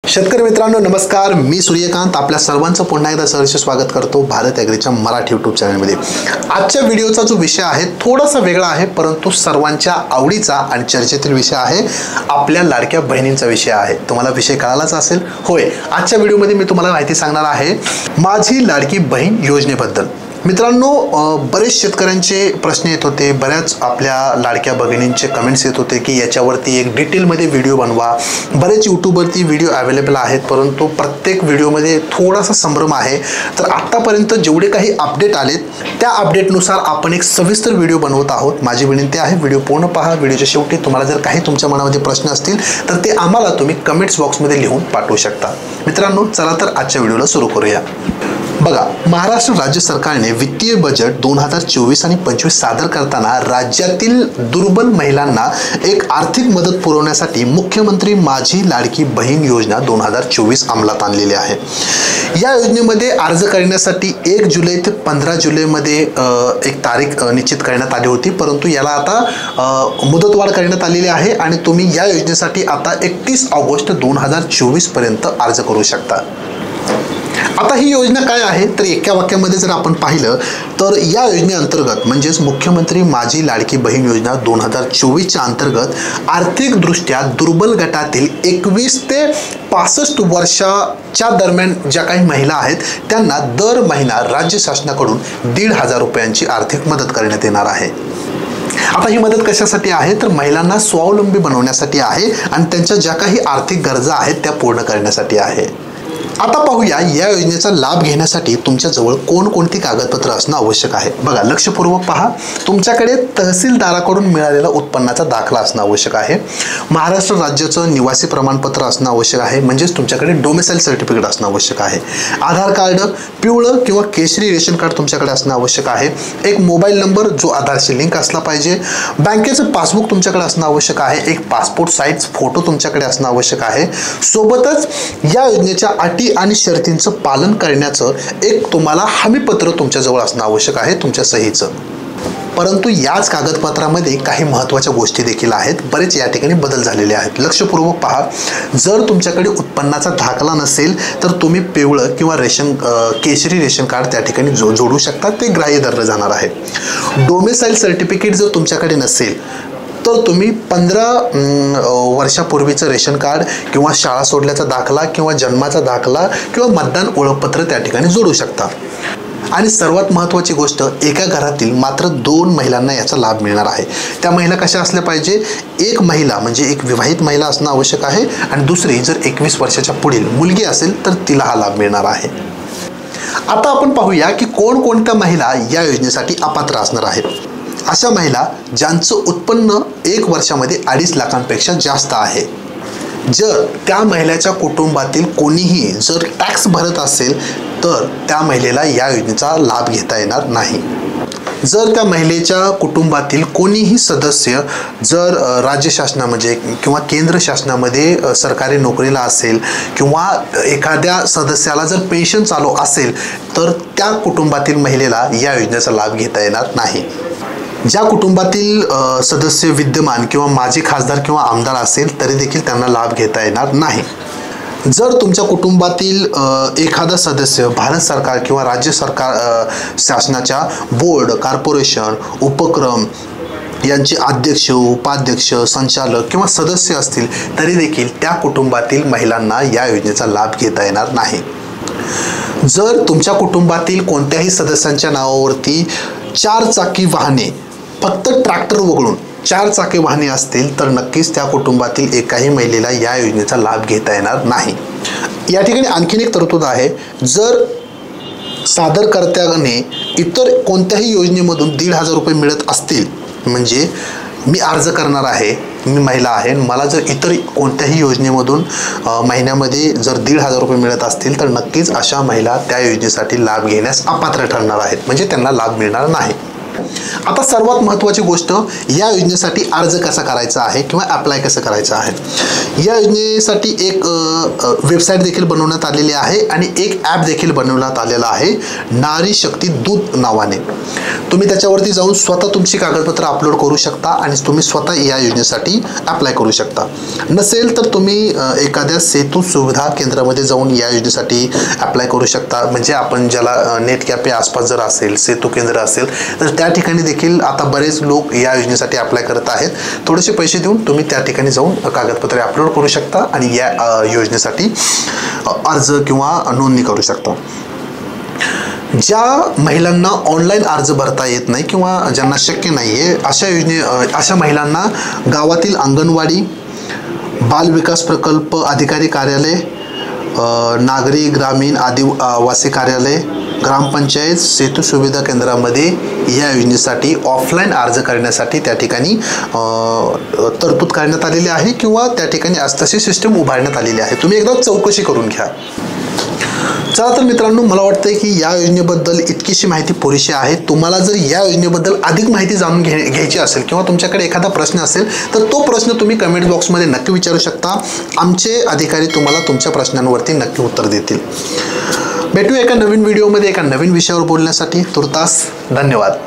शेतकरी मित्रांनो नमस्कार, मी सूर्यकांत आपल्या सर्वांचं पुन्हा एकदा सहर्ष स्वागत करतो भारत ॲग्रीच्या मराठी यूट्यूब चॅनलमध्ये। आजच्या व्हिडिओचा जो विषय आहे थोडासा वेगळा आहे, परंतु सर्वांच्या आवडीचा आणि चर्चेतील विषय आहे। आपल्या लाडक्या बहिणींचा विषय आहे। तुम्हाला विषय कळालाच असेल। होय, आजच्या व्हिडिओमध्ये मी तुम्हाला माहिती सांगणार आहे माझी लाडकी बहीण योजनेबद्दल। मित्रांनो, बरेच शेतकऱ्यांचे प्रश्न येत होते, बऱ्याच आपल्या लाडक्या भगिनींचे कमेंट्स येत होते की याच्यावरती एक डिटेलमध्ये व्हिडिओ बनवा। बरेच यूट्यूबवरती व्हिडिओ अवेलेबल आहेत, परंतु प्रत्येक व्हिडिओमध्ये थोडासा संभ्रम आहे। तर आत्तापर्यंत जेवढे काही अपडेट आलेत त्या अपडेटनुसार आपण एक सविस्तर व्हिडिओ बनवत आहोत। माझी विनंती आहे व्हिडिओ पूर्ण पहा। व्हिडिओच्या शेवटी तुम्हाला जर काही तुमच्या मनामध्ये प्रश्न असतील तर ते आम्हाला तुम्ही कमेंट्स बॉक्समध्ये लिहून पाठवू शकता। मित्रांनो, चला तर आजच्या व्हिडिओला सुरू करूया। बघा, महाराष्ट्र राज्य सरकारने वित्तीय बजेट 2024 आणि 25 सादर करताना राज्यातील दुर्बल महिलांना एक आर्थिक मदत पुरवण्यासाठी मुख्यमंत्री माझी लाडकी बहीण योजना 2024 अंमलात आणलेली आहे। या योजनेमध्ये अर्ज करण्यासाठी 1 जुलै ते 15 जुलैमध्ये एक तारीख निश्चित करण्यात आली होती, परंतु याला आता मुदतवाढ करण्यात आलेली आहे आणि तुम्ही या योजनेसाठी आता 31 ऑगस्ट 2024 पर्यंत अर्ज करू शकता। आता ही योजना काय आहे तर एका वाक्यामध्ये जर आपण पाहिलं तर या योजनेअंतर्गत म्हणजेच मुख्यमंत्री माझी लाडकी बहीण योजना 2024च्या अंतर्गत आर्थिकदृष्ट्या दुर्बल गटातील 21 ते 65 वर्षाच्या दरम्यान ज्या काही महिला आहेत त्यांना दर महिना राज्य शासनाकडून 1,500 रुपयांची आर्थिक मदत करण्यात येणार आहे। आता ही मदत कशासाठी आहे तर महिलांना स्वावलंबी बनवण्यासाठी आहे आणि त्यांच्या ज्या काही आर्थिक गरजा आहेत त्या पूर्ण करण्यासाठी आहे। आता पाहूया या योजनेचा लाभ घेण्यासाठी तुमच्याजवळ कोणकोणती कागदपत्र असणं आवश्यक आहे। बघा, लक्षपूर्वक पहा। तुमच्याकडे तहसीलदाराकडून मिळालेला उत्पन्नाचा दाखला असणं आवश्यक आहे। महाराष्ट्र राज्याचं निवासी प्रमाणपत्र असणं आवश्यक आहे, म्हणजेच तुमच्याकडे डोमिसाइल सर्टिफिकेट असणं आवश्यक आहे। आधार कार्ड, पिवळं किंवा केशरी रेशन कार्ड तुमच्याकडे असणं आवश्यक आहे। एक मोबाईल नंबर जो आधारशी लिंक असला पाहिजे। बँकेचं पासबुक तुमच्याकडे असणं आवश्यक आहे। एक पासपोर्ट साईज फोटो तुमच्याकडे असणं आवश्यक आहे। सोबतच या योजनेच्या अटी आणि शर्तींचं पालन करण्याचं एक तुम्हाला हमीपत्र तुमच्याजवळ असणं आवश्यक आहे, तुमच्या सहीचं। परंतु याच कागदपत्रामध्ये काही महत्त्वाच्या गोष्टी देखील आहेत। बरेच या ठिकाणी बदल झालेले आहेत। लक्षपूर्वक पहा, जर तुमच्याकडे उत्पन्नाचा दाखला नसेल तर तुम्ही पिवळं किंवा केशरी रेशन कार्ड त्या ठिकाणी जोडू शकता, ते ग्राह्य धरलं जाणार आहे। डोमिसाइल सर्टिफिकेट जर तुमच्याकडे नसेल तर तुम्ही 15 वर्षापूर्वीचं रेशन कार्ड किंवा शाळा सोडल्याचा दाखला किंवा जन्माचा दाखला किंवा मतदान ओळखपत्र त्या ठिकाणी जोडू शकता। आणि सर्वात महत्त्वाची गोष्ट, एका घरातील मात्र 2 महिलांना याचा लाभ मिळणार आहे। त्या महिला कशा असल्या पाहिजे? एक महिला म्हणजे एक विवाहित महिला असणं आवश्यक आहे आणि दुसरी जर 21 वर्षाच्या पुढील मुलगी असेल तर तिला हा लाभ मिळणार आहे। आता आपण पाहूया की कोणकोणत्या महिला या योजनेसाठी अपात्र असणार आहेत। अशा महिला ज्यांचं उत्पन्न 1 वर्षामध्ये 2.5 लाखांपेक्षा जास्त आहे। जर त्या महिलेच्या कुटुंबातील कोणीही जर टॅक्स भरत असेल तर त्या महिलेला या योजनेचा लाभ घेता येणार नाही। जर त्या महिलेच्या कुटुंबातील कोणीही सदस्य जर राज्य शासनामध्ये किंवा केंद्र शासनामध्ये सरकारी नोकरीला असेल किंवा एखाद्या सदस्याला जर पेन्शन चालू असेल तर त्या कुटुंबातील महिलेला या योजनेचा लाभ घेता येणार नाही। ज्या कुटुंबातील सदस्य विद्यमान किंवा माजी खासदार किंवा आमदार असेल तरी देखील त्यांना लाभ घेता येणार नाही। जर तुमच्या कुटुंबातील एखादा सदस्य भारत सरकार किंवा राज्य सरकार शासनाच्या बोर्ड, कॉर्पोरेशन, उपक्रम यांचे अध्यक्ष, उपाध्यक्ष, संचालक किंवा सदस्य असतील तरी देखील त्या कुटुंबातील महिलांना या योजनेचा लाभ घेता येणार नाही। जर तुमच्या कुटुंबातील कोणत्याही सदस्यांच्या नावावरती 4 चाकी वाहने, फक्त ट्रॅक्टर वगळून 4 चाकी वाहने असतील तर नक्कीच त्या कुटुंबातील एकाही महिलेला या योजनेचा लाभ घेता येणार नाही। या ठिकाणी आणखीन एक तरतूद आहे, जर सादरकर्त्याने इतर कोणत्याही योजनेमधून 1,500 रुपये मिळत असतील, म्हणजे मी अर्ज करणार आहे, मी महिला आहे, मला जर इतर कोणत्याही योजनेमधून महिन्यामध्ये जर 1,500 रुपये मिळत असतील तर नक्कीच अशा महिला त्या योजनेसाठी लाभ घेण्यास अपात्र ठरणार आहेत, म्हणजे त्यांना लाभ मिळणार नाही। आता सर्वात महत्त्वाची गोष्ट, या योजनेसाठी अर्ज कसा करायचा आहे किंवा अप्लाय कसं करायचं आहे। या योजनेसाठी एक वेबसाईट देखील बनवण्यात आलेली आहे आणि एक ॲप देखील बनवण्यात आलेला आहे, नारी शक्ती दूत नावाने। तुम्ही त्याच्यावरती जाऊन स्वतः तुमची कागदपत्र अपलोड करू शकता आणि तुम्ही स्वतः या योजनेसाठी अप्लाय करू शकता। नसेल तर तुम्ही एखाद्या सेतू सुविधा केंद्रामध्ये जाऊन या योजनेसाठी अप्लाय करू शकता। म्हणजे आपण ज्याला नेट कॅफे आसपास जर असेल, सेतू केंद्र असेल, तर त्या ठिकाणी देखील आता बरेच लोक या योजनेसाठी अप्लाय करत आहेत। थोडेसे पैसे देऊन तुम्ही त्या ठिकाणी जाऊन कागदपत्रे अपलोड करू शकता आणि या योजनेसाठी अर्ज किंवा नोंदणी करू शकता। ज्या महिलांना ऑनलाईन अर्ज भरता येत नाही किंवा ज्यांना शक्य नाही आहे, अशा महिलांना गावातील अंगणवाडी, बाल विकास प्रकल्प अधिकारी कार्यालय, नागरी ग्रामीण आदिवासी कार्यालय, ग्रामपंचायत, सेतू सुविधा केंद्रामध्ये या योजनेसाठी ऑफलाईन अर्ज करण्यासाठी त्या ठिकाणी तरतूद करण्यात आलेली आहे किंवा त्या ठिकाणी तशी सिस्टम उभारण्यात आलेली आहे। तुम्ही एकदा चौकशी करून घ्या। चला तर मित्रांनो, मला वाटतंय की या योजनेबद्दल इतकीशी माहिती पुरेशी आहे। तुम्हाला जर या योजनेबद्दल अधिक माहिती जाणून घ्यायची असेल किंवा तुमच्याकडे एखादा प्रश्न असेल तर तो प्रश्न तुम्ही कमेंट बॉक्समध्ये नक्की विचारू शकता। आमचे अधिकारी तुम्हाला तुमच्या प्रश्नांवरती नक्की उत्तर देतील। भेटूया एका नवीन व्हिडिओमध्ये एका नवीन विषयावर बोलण्यासाठी। तुर्तास धन्यवाद।